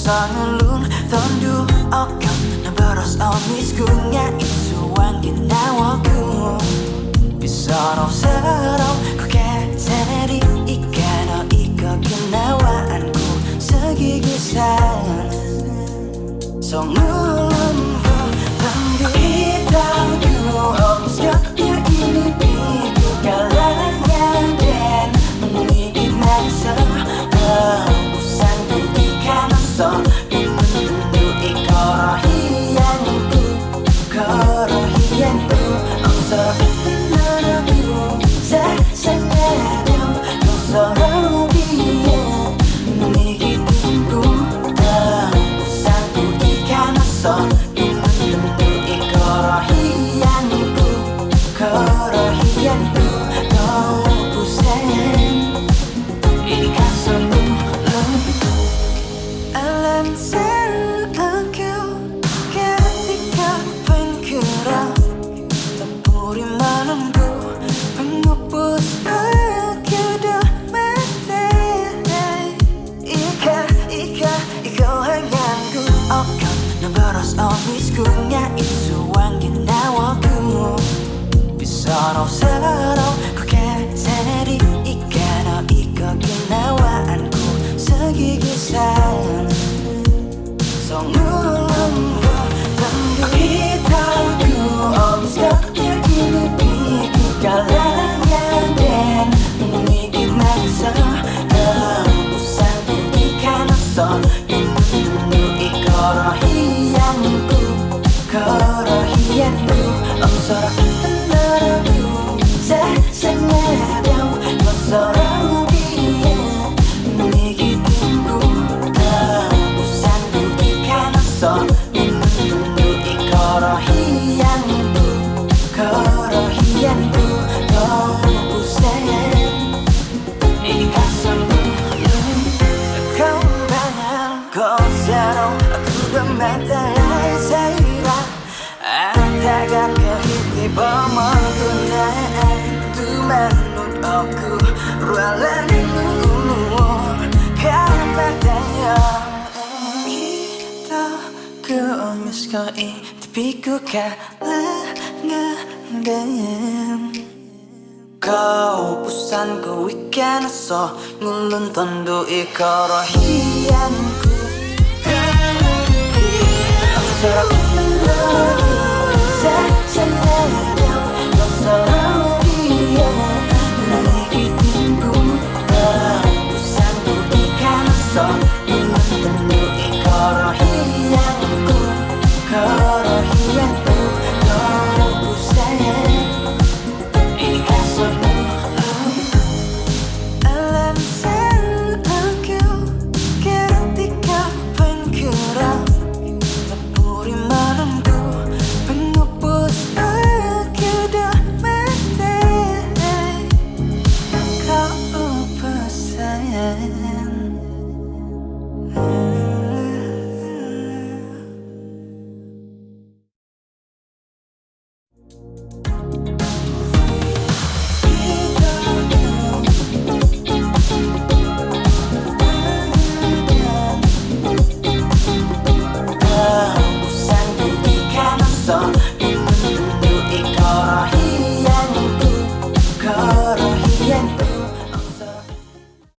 ngulun tondu okam na baros omis kunya isuang ginawaku bisaro serong ku keseri ikano iko ginawaanku segigisan so ngulun tondu itaku omis kunya ini biku kalanya dan mengikinan sabah usanku ikan so menentu ikorohianku korohianku so menentu senyadam seorang dia mengikiku usanku ikan so menentu ikorohianku korohianku kau pusing ikasonu alasan aku ketika penggerak tempuri malamku pengupus aku dah mati ika hanganku okam nabaros omiskunya isuang ginawaku bisaro serong ku keseri ikano iko ginawaanku segigisan so ngulung tanggu itaku omis kaknya ini biku kalanya dan mengikinan sabah usanku ikan so menentu ikorohianku korohianku seorang tenaraku senyadam seorang dia mengikiku usanku ikan so menentu ikorohianku korohianku kau pusing ikasanmu kau banyak kau serong aku gemetar saya agak kehiti pemagunaan tu menut aku rualanimu katanya kita kemis koi tapi ku kalangan kau pusanku ikan so ngulun tondo ikorohian